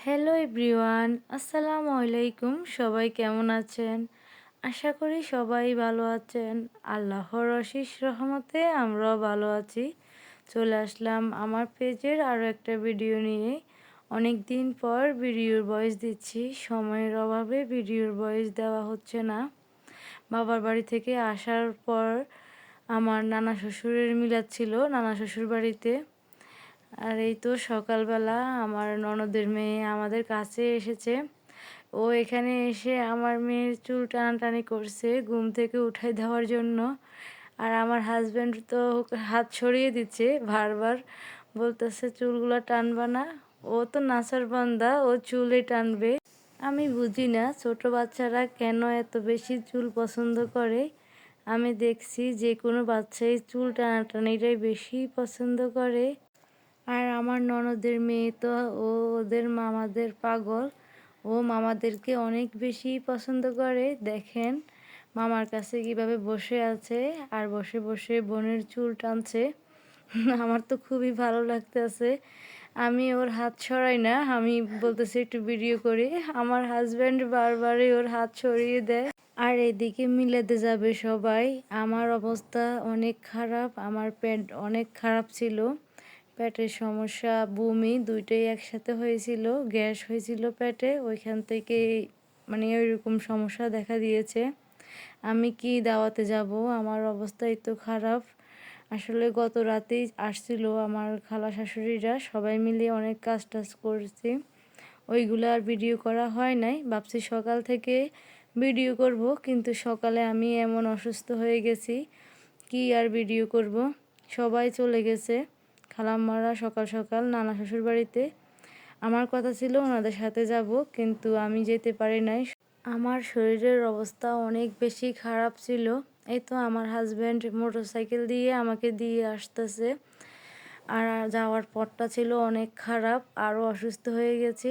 Hello everyone, আসসালামু আলাইকুম। সবাই কেমন আছেন? আশা করি সবাই ভালো আছেন। আল্লাহর অশেষ রহমতে আমরাও ভালো আছি। চলে আসলাম আমার পেজের আরও একটা ভিডিও নিয়ে। অনেক দিন পর ভিডিওর ভয়েস দিচ্ছি, সময়ের অভাবে ভিডিওর ভয়েস দেওয়া হচ্ছে না। বাবার বাড়ি থেকে আসার পর আমার নানা শ্বশুরের মিলাদ ছিল নানা শ্বশুর বাড়িতে। আর এই তো সকালবেলা আমার ননদের মেয়ে আমাদের কাছে এসেছে। ও এখানে এসে আমার মেয়ের চুল টানাটানি করছে ঘুম থেকে উঠাই দেওয়ার জন্য। আর আমার হাজব্যান্ড তো হাত সরিয়ে দিচ্ছে, বারবার বলতেছে চুলগুলো টানবা না। ও তো নাছর বান্দা, ও চুলই টানবে। আমি বুঝি না ছোট বাচ্চারা কেন এত বেশি চুল পছন্দ করে। আমি দেখছি যে কোনো বাচ্চাই চুল টানাটানিটাই বেশি পছন্দ করে। আর আমার ননদের মেয়ে তো ওদের মামাদের পাগল। ও মামাদেরকে অনেক বেশি পছন্দ করে। দেখেন মামার কাছে কিভাবে বসে আছে আর বসে বসে বোনের চুল টানছে। আমার তো খুবই ভালো লাগতেছে। আমি ওর হাত সরাই না, আমি বলতেছি একটু ভিডিও করি। আমার হাজব্যান্ড বারবারই ওর হাত সরিয়ে দেয়। আর এদিকে মিলাতে যাবে সবাই। আমার অবস্থা অনেক খারাপ, আমার পেট অনেক খারাপ ছিল। পেটের সমস্যা, বমি দুইটাই একসাথে হয়েছিল। গ্যাস হয়েছিল পেটে, ওইখান থেকে মানে ওইরকম সমস্যা দেখা দিয়েছে। আমি কি দাওয়াতে যাব, আমার অবস্থাই তো খারাপ। আসলে গত রাতেই আসছিল আমার খালা শাশুড়িরা, সবাই মিলে অনেক কাজ টাজ করছি। ওইগুলো আর ভিডিও করা হয় নাই। ভাবছি সকাল থেকে ভিডিও করব, কিন্তু সকালে আমি এমন অসুস্থ হয়ে গেছি, কি আর ভিডিও করব। সবাই চলে গেছে খালাম্মারা সকাল সকাল নানা শ্বশুর বাড়িতে। আমার কথা ছিল ওনাদের সাথে যাব, কিন্তু আমি যেতে পারি নাই। আমার শরীরের অবস্থা অনেক বেশি খারাপ ছিল। এই তো আমার হাজব্যান্ড মোটরসাইকেল দিয়ে আমাকে দিয়ে আসতেছে। আর যাওয়ার পথটা ছিল অনেক খারাপ, আরও অসুস্থ হয়ে গেছি।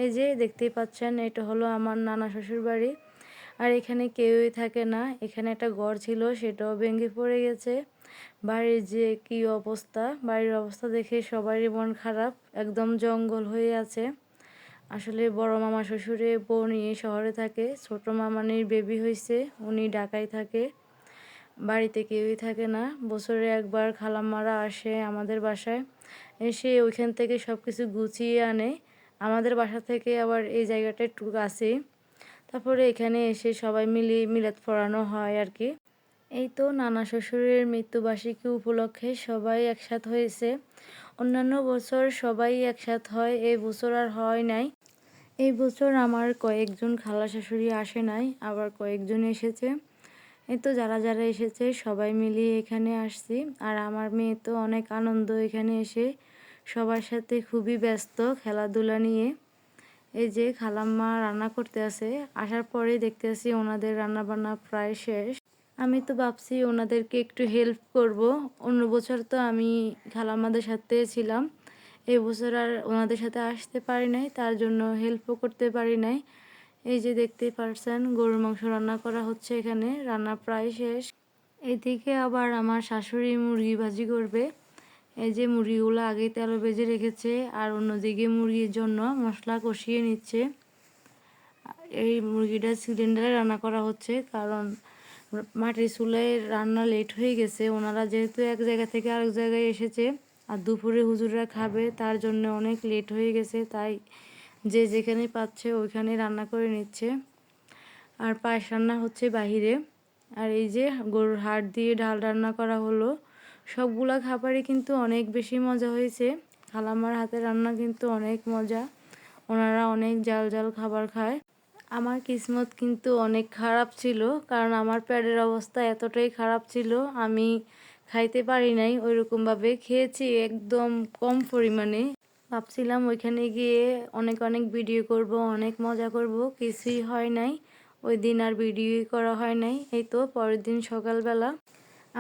এই যে দেখতেই পাচ্ছেন, এটা হলো আমার নানা শ্বশুর বাড়ি। আর এখানে কেউই থাকে না। এখানে একটা ঘর ছিল, সেটাও ভেঙে পড়ে গেছে। বাড়ির যে কি অবস্থা, বাড়ির অবস্থা দেখে সবারই মন খারাপ, একদম জঙ্গল হয়ে আছে। আসলে বড় মামা শ্বশুরে বউ নিয়ে শহরে থাকে, ছোট মামানির বেবি হয়েছে, উনি ঢাকায় থাকে। বাড়িতে কেউই থাকে না। বছরে একবার খালাম্মারা আসে আমাদের বাসায়, এসে ওইখান থেকে সব কিছু গুছিয়ে আনে। আমাদের বাসা থেকে আবার এই জায়গাটা একটু কাছে। তারপরে এখানে এসে সবাই মিলে মিলাদ পড়ানো হয় আর কি। এই তো নানা শ্বশুরের মৃত্যুবার্ষিকী উপলক্ষে সবাই একসাথ হয়েছে। অন্যান্য বছর সবাই একসাথ হয়, এই বছর আর হয় নাই। এই বছর আমার কয়েকজন খালা শাশুড়ি আসে নাই, আবার কয়েকজন এসেছে। এই তো যারা যারা এসেছে সবাই মিলিয়ে এখানে আসছি। আর আমার মেয়ে তো অনেক আনন্দ এখানে এসে, সবার সাথে খুবই ব্যস্ত খেলাধুলা নিয়ে। এই যে খালাম্মা রান্না করতে আছে, আসার পরেই দেখতে আসি ওনাদের রান্না বান্না প্রায় শেষ। আমি তো ভাবছি ওনাদেরকে একটু হেল্প করব। অন্য বছর তো আমি খালাম্মাদের সাথে ছিলাম, এই বছর আর ওনাদের সাথে আসতে পারি নাই, তার জন্য হেল্পও করতে পারি নাই। এই যে দেখতেই পারছেন গরুর মাংস রান্না করা হচ্ছে, এখানে রান্না প্রায় শেষ। এদিকে আবার আমার শাশুড়ি মুরগি ভাজি করবে। এই যে মুরগিগুলো আগেই তেলে ভেজে রেখেছে, আর অন্যদিকে মুরগির জন্য মশলা কষিয়ে নিচ্ছে। এই মুরগিটা সিলিন্ডারে রান্না করা হচ্ছে, কারণ মাটির চুলায় রান্না লেট হয়ে গেছে। ওনারা যেহেতু এক জায়গা থেকে আরেক জায়গায় এসেছে, আর দুপুরে হুজুররা খাবে, তার জন্য অনেক লেট হয়ে গেছে। তাই যে যেখানে পাচ্ছে ওইখানে রান্না করে নিচ্ছে। আর পায়েস রান্না হচ্ছে বাহিরে। আর এই যে গরুর হাড় দিয়ে ডাল রান্না করা হলো। সবগুলা খাবারই কিন্তু অনেক বেশি মজা হয়েছে। খালাম্মার হাতের রান্না কিন্তু অনেক মজা, ওনারা অনেক জাল জাল খাবার খায়। আমার কিসমত কিন্তু অনেক খারাপ ছিল, কারণ আমার পেটের অবস্থা এতটাই খারাপ ছিল, আমি খাইতে পারি নাই। ওইরকমভাবে খেয়েছি একদম কম পরিমাণে। ভাবছিলাম ওইখানে গিয়ে অনেক অনেক ভিডিও করব, অনেক মজা করব, কিছুই হয় নাই। ওই দিন আর ভিডিওই করা হয় নাই। এই তো পরের দিন সকালবেলা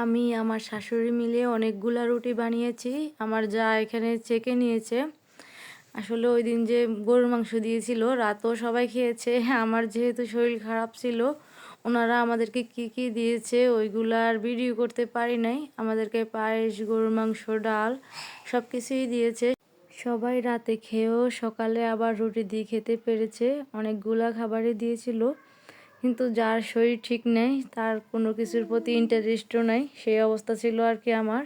আমি আমার শাশুড়ি মিলে অনেকগুলা রুটি বানিয়েছি। আমার যা এখানে চেকে নিয়েছে। আসলে ওই দিন যে গরুর মাংস দিয়েছিল, রাতও সবাই খেয়েছে। আমার যেহেতু শরীর খারাপ ছিল, ওনারা আমাদেরকে কি কি দিয়েছে ওইগুলো আর ভিডিও করতে পারি নাই। আমাদেরকে পায়েস, গরুর মাংস, ডাল সব কিছুই দিয়েছে। সবাই রাতে খেয়েও সকালে আবার রুটি দিয়ে খেতে পেরেছে। অনেকগুলা খাবারই দিয়েছিল, কিন্তু যার শরীর ঠিক নেই তার কোনো কিছুর প্রতি ইন্টারেস্টও নাই, সেই অবস্থা ছিল আর কি আমার।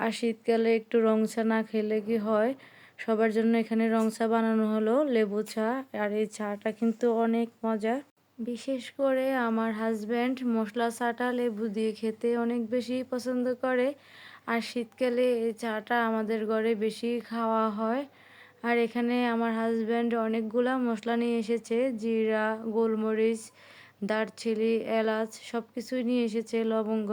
আর শীতকালে একটু রং চা না খেলে কি হয়, সবার জন্য এখানে রং চা বানানো হলো, লেবু চা। আর এই চাটা কিন্তু অনেক মজা। বিশেষ করে আমার হাজব্যান্ড মশলা চাটা লেবু দিয়ে খেতে অনেক বেশি পছন্দ করে। আর শীতকালে এই চাটা আমাদের ঘরে বেশি খাওয়া হয়। আর এখানে আমার হাজব্যান্ড অনেকগুলা মশলা নিয়ে এসেছে, জিরা, গোলমরিচ, দারচিনি, এলাচ সব কিছুই নিয়ে এসেছে, লবঙ্গ।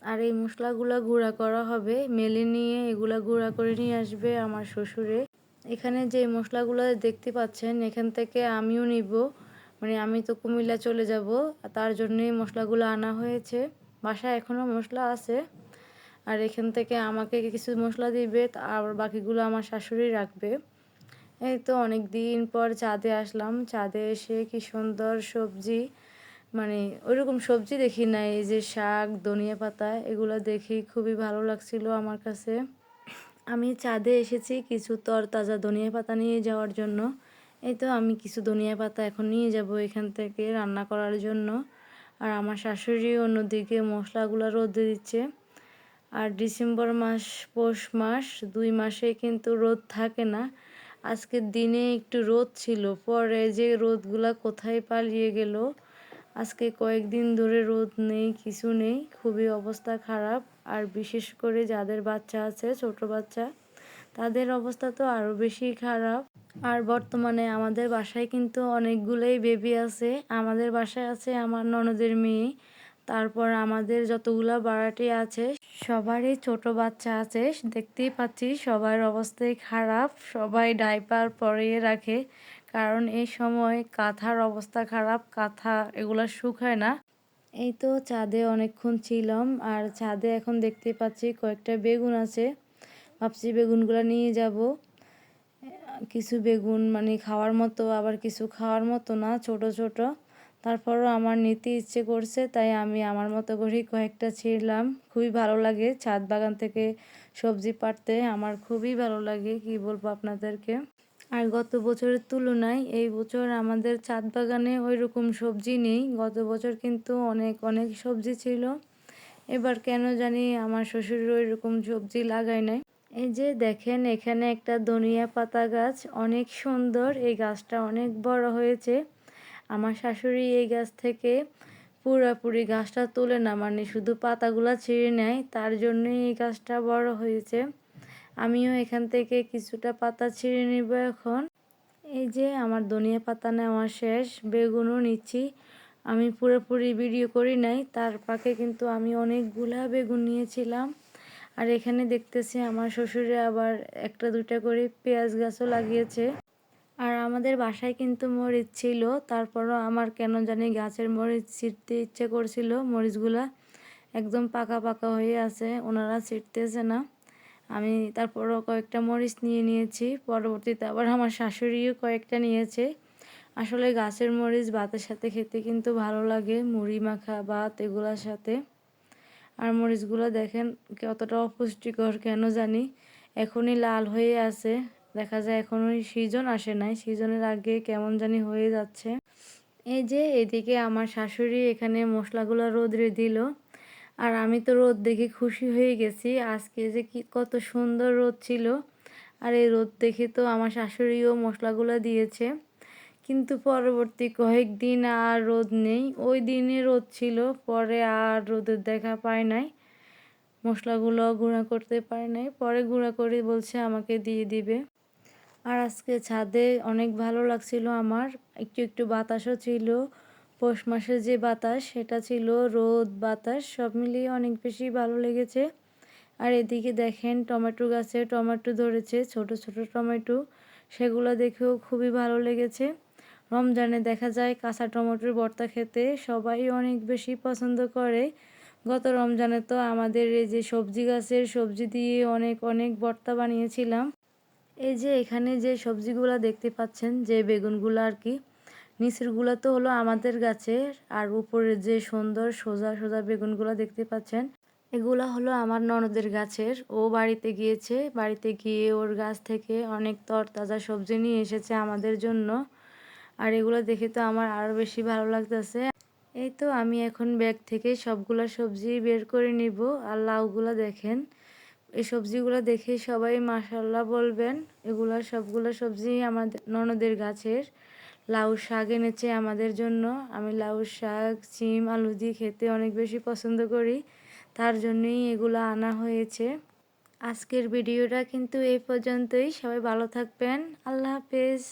আর এই মশলাগুলা গুঁড়া করা হবে, মেলে নিয়ে এগুলা গুঁড়া করে নিয়ে আসবে আমার শ্বশুরে। এখানে যে মশলাগুলো দেখতে পাচ্ছেন, এখান থেকে আমিও নিব, মানে আমি তো কুমিল্লা চলে যাব, তার জন্যই মশলাগুলো আনা হয়েছে। বাসায় এখনও মশলা আছে। আর এখান থেকে আমাকে কিছু মশলা দিবে, আর বাকিগুলো আমার শাশুড়ি রাখবে। এই তো অনেক দিন পর ছাদে আসলাম। ছাদে এসে কি সুন্দর সবজি, মানে ওইরকম সবজি দেখি না, এই যে শাক, ধনিয়া পাতা, এগুলো দেখেই খুবই ভালো লাগছিল আমার কাছে। আমি ছাদে এসেছি কিছু তরতাজা ধনিয়া পাতা নিয়ে যাওয়ার জন্য। এই তো আমি কিছু ধনিয়া পাতা এখন নিয়ে যাব এখান থেকে রান্না করার জন্য। আর আমার শাশুড়ি অন্যদিকে মশলাগুলো রোদে দিচ্ছে। আর ডিসেম্বর মাস, পৌষ মাস, 2 মাসে কিন্তু রোদ থাকে না। আজকের দিনে একটু রোদ ছিল, পরে যে রোদগুলা কোথায় পালিয়ে গেল। আজকে কয়েকদিন ধরে রোদ নেই, কিছু নেই, খুবই অবস্থা খারাপ। আর বিশেষ করে যাদের বাচ্চা আছে, ছোট বাচ্চা, তাদের অবস্থা তো আরও বেশি খারাপ। আর বর্তমানে আমাদের বাসায় কিন্তু অনেকগুলোই বেবি আছে। আমাদের বাসায় আছে আমার ননদের মেয়ে, তারপর আমাদের যতগুলা ভাড়াটি আছে সবারই ছোট বাচ্চা আছে। দেখতেই পাচ্ছি সবার অবস্থাই খারাপ, সবাই ডাইপার পরিয়ে রাখে, কারণ এই সময় কাঁথার অবস্থা খারাপ, কাঁথা এগুলা শুকায় না। এই তো ছাদে অনেকক্ষণ ছিলাম, আর ছাদে এখন দেখতে পাচ্ছি কয়েকটা বেগুন আছে। ভাবছি বেগুনগুলো নিয়ে যাব। কিছু বেগুন মানে খাওয়ার মতো, আবার কিছু খাওয়ার মতো না, ছোট ছোট। তারপরও আমার নিতে ইচ্ছে করছে, তাই আমি আমার মতো করেই কয়েকটা ছিঁড়লাম। খুবই ভালো লাগে ছাদ বাগান থেকে সবজি পাড়তে, আমার খুবই ভালো লাগে, কি বলবো আপনাদেরকে। আর গত বছরের তুলনায় এই বছর আমাদের ছাদ বাগানে ওই রকম সবজি নেই। গত বছর কিন্তু অনেক অনেক সবজি ছিল, এবার কেন জানি আমার শ্বশুর ওই রকম সবজি লাগায় নাই। এই যে দেখেন, এখানে একটা ধনিয়া পাতা গাছ, অনেক সুন্দর, এই গাছটা অনেক বড় হয়েছে। আমার শাশুড়ি এই গাছ থেকে পুরাপুরি গাছটা তোলে না, মানে শুধু পাতাগুলা ছিঁড়ে নেয়, তার জন্যই এই গাছটা বড় হয়েছে। আমিও এখান থেকে কিছুটা পাতা ছিঁড়ে নিব এখন। এই যে আমার ধনিয়া পাতা নেওয়া শেষ, বেগুনও নিচ্ছি। আমি পুরোপুরি ভিডিও করি নাই, তার ফাঁকে কিন্তু আমি অনেকগুলা বেগুন নিয়েছিলাম। আর এখানে দেখতেছি আমার শ্বশুরে আবার একটা দুটা করে পেঁয়াজ গাছও লাগিয়েছে। আর আমাদের বাসায় কিন্তু মরিচ ছিল, তারপরও আমার কেন জানি গাছের মরিচ ছিঁড়তে ইচ্ছে করছিল। মরিচগুলা একদম পাকা পাকা হয়ে আছে, ওনারা ছিঁড়তেছে না। আমি তারপরও কয়েকটা মরিচ নিয়ে নিয়েছি, পরবর্তীতে আবার আমার শাশুড়িও কয়েকটা নিয়েছে। আসলে গাছের মরিচ ভাতের সাথে খেতে কিন্তু ভালো লাগে, মুড়ি মাখা ভাত এগুলোর সাথে। আর মরিচগুলো দেখেন কতটা অপুষ্টিকর কেন জানি, এখনই লাল হয়ে আছে, দেখা যায় এখনই সিজন আসে নাই, সিজনের আগে কেমন জানি হয়ে যাচ্ছে। এই যে এদিকে আমার শাশুড়ি এখানে মশলাগুলো রোদে দিল, আর আমি তো রোদ দেখে খুশি হয়ে গেছি। আজকে যে কি কত সুন্দর রোদ ছিল, আর এই রোদ দেখে তো আমার শাশুড়িও মশলাগুলো দিয়েছে। কিন্তু পরবর্তী কয়েকদিন আর রোদ নেই, ওই দিনে রোদ ছিল, পরে আর রোদের দেখা পায় নাই, মশলাগুলো গুঁড়া করতে পারে নাই, পরে গুঁড়া করে বলছে আমাকে দিয়ে দিবে। আর আজকে ছাদে অনেক ভালো লাগছিল আমার, একটু একটু বাতাসও ছিল, পৌষ মাসের যে বাতাস সেটা ছিল, রোদ বাতাস সব মিলিয়ে অনেক বেশি ভালো লেগেছে। আর এদিকে দেখেন টমেটো গাছে টমেটো ধরেছে, ছোট ছোট টমেটো, সেগুলো দেখেও খুবই ভালো লেগেছে। রমজানে দেখা যায় কাঁচা টমেটোর ভর্তা খেতে সবাই অনেক বেশি পছন্দ করে। গত রমজানে তো আমাদের এই যে সবজি গাছের সবজি দিয়ে অনেক অনেক ভর্তা বানিয়েছিলাম। এই যে এখানে যে সবজিগুলা দেখতে পাচ্ছেন, যে বেগুনগুলো আর কি, নিচেরগুলো তো হলো আমাদের গাছের, আর উপরে যে সুন্দর সোজা সোজা বেগুনগুলো দেখতে পাচ্ছেন, এগুলা হলো আমার ননদের গাছের। ও বাড়িতে গিয়েছে, বাড়িতে গিয়ে ওর গাছ থেকে অনেক তরতাজা সবজি নিয়ে এসেছে আমাদের জন্য। আর এগুলো দেখে তো আমার আরও বেশি ভালো লাগতেছে। এই তো আমি এখন ব্যাগ থেকে সবগুলা সবজি বের করে নিব। আর লাউগুলা দেখেন, এই সবজিগুলো দেখে সবাই মাশাআল্লাহ বলবেন। এগুলা সবগুলা সবজি আমাদের ননদের গাছের। লাউ শাক এনেছে আমাদের জন্য। আমি লাউ শাক, শিম, আলু দিয়ে খেতে অনেক বেশি পছন্দ করি, তার জন্যই এগুলো আনা হয়েছে। আজকের ভিডিওটা কিন্তু এই পর্যন্তই। সবাই ভালো থাকবেন। আল্লাহ হাফেজ।